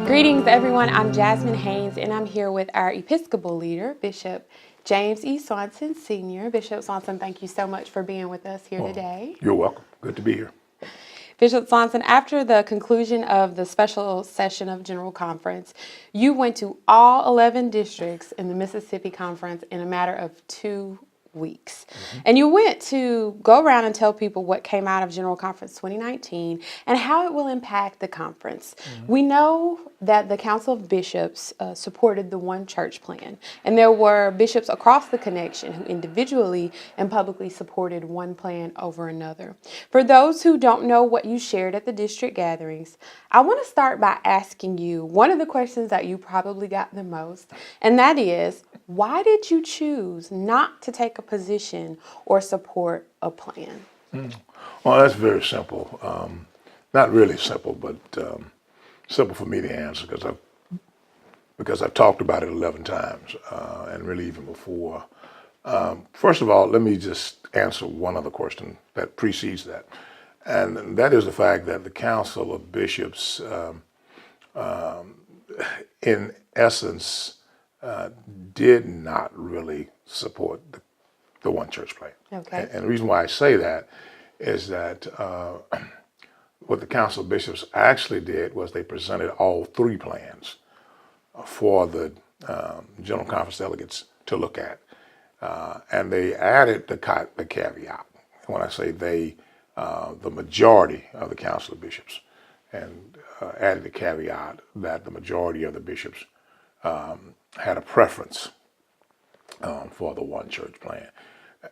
Greetings, everyone. I'm Jasmine Haynes, and I'm here with our Episcopal leader, Bishop James E. Swanson, Sr. Bishop Swanson, thank you so much for being with us here today. You're welcome. Good to be here. Bishop Swanson, after the conclusion of the special session of General Conference, you went to all 11 districts in the Mississippi Conference in a matter of 2 weeks. And you went to go around and tell people what came out of General Conference 2019 and how it will impact the conference. We know that the Council of Bishops supported the One Church plan, and there were bishops across the connection who individually and publicly supported one plan over another. For those who don't know what you shared at the district gatherings, I want to start by asking you one of the questions that you probably got the most, and that is, why did you choose not to take a position or support a plan? Well, that's very simple. Not really simple, but simple for me to answer because I've talked about it 11 times and really even before. First of all, let me just answer one other question that precedes that, and that is the fact that the Council of Bishops, in essence, did not really support the One Church plan. Okay. And the reason why I say that is that what the Council of Bishops actually did was they presented all three plans for the General Conference delegates to look at. And they added the caveat. When I say they, the majority of the Council of Bishops, and added the caveat that the majority of the bishops had a preference for the One Church plan.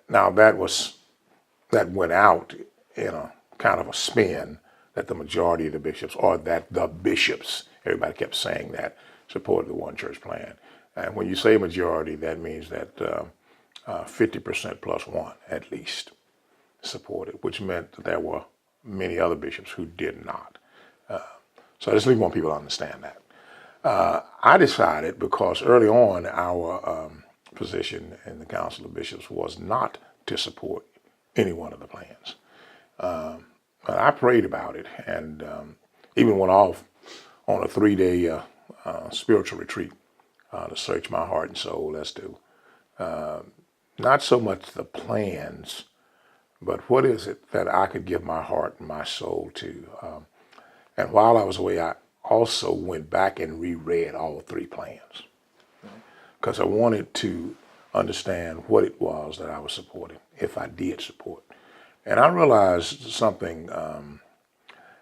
Now that went out in a kind of a spin that the majority of the bishops, or that the bishops, everybody kept saying that, supported the One Church plan. And when you say majority, that means that 50% plus one at least supported, which meant that there were many other bishops who did not. So I just really want people to understand that. I decided, because early on our position in the Council of Bishops was not to support any one of the plans. But I prayed about it and even went off on a 3-day spiritual retreat to search my heart and soul as to not so much the plans, but what is it that I could give my heart and my soul to. And while I was away, I also went back and reread all three plans because I wanted to understand what it was that I was supporting, if I did support. And I realized something,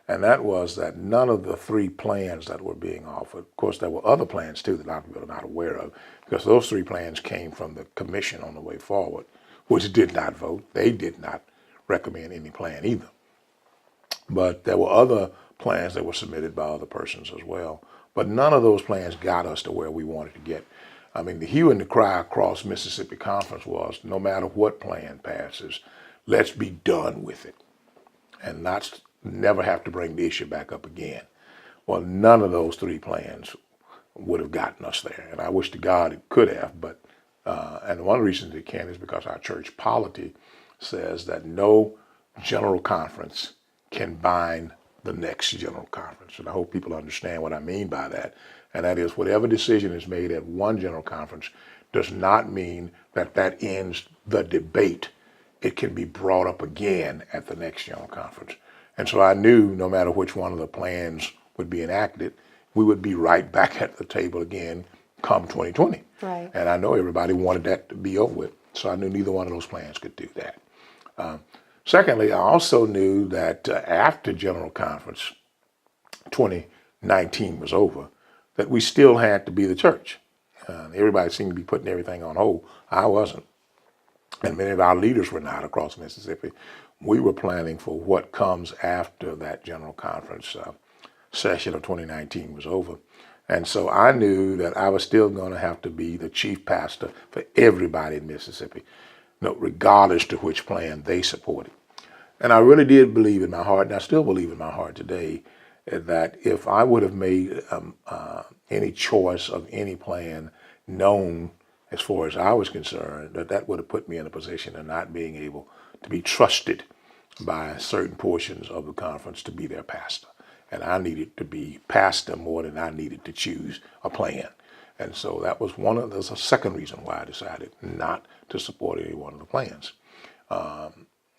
and that was that none of the three plans that were being offered, of course there were other plans too that I'm really not aware of, because those three plans came from the commission on the way forward, which did not vote. They did not recommend any plan either. But there were other plans that were submitted by other persons as well. But none of those plans got us to where we wanted to get. I mean, the hue and the cry across Mississippi Conference was, no matter what plan passes, let's be done with it and not never have to bring the issue back up again. Well, none of those three plans would have gotten us there. And I wish to God it could have, but, and one reason it can't is because our church polity says that no general conference can bind the next general conference. And I hope people understand what I mean by that. And that is, whatever decision is made at one general conference does not mean that that ends the debate. It can be brought up again at the next general conference. And so I knew no matter which one of the plans would be enacted, we would be right back at the table again come 2020. Right. And I know everybody wanted that to be over with. So I knew neither one of those plans could do that. Secondly, I also knew that after General Conference 2019 was over, that we still had to be the church. Everybody seemed to be putting everything on hold. I wasn't. And many of our leaders were not across Mississippi. We were planning for what comes after that General Conference session of 2019 was over. And so I knew that I was still going to have to be the chief pastor for everybody in Mississippi, regardless to which plan they supported. And I really did believe in my heart, and I still believe in my heart today, that if I would have made any choice of any plan known as far as I was concerned, that would have put me in a position of not being able to be trusted by certain portions of the conference to be their pastor. and I needed to be pastor more than I needed to choose a plan. And so that was there's a second reason why I decided not to support any one of the plans,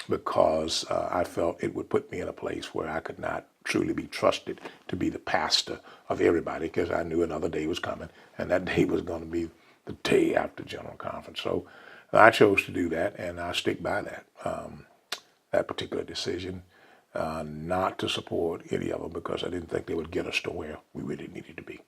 because I felt it would put me in a place where I could not truly be trusted to be the pastor of everybody, because I knew another day was coming, and that day was going to be the day after General Conference. So I chose to do that, and I stick by that particular decision, not to support any of them, because I didn't think they would get us to where we really needed to be.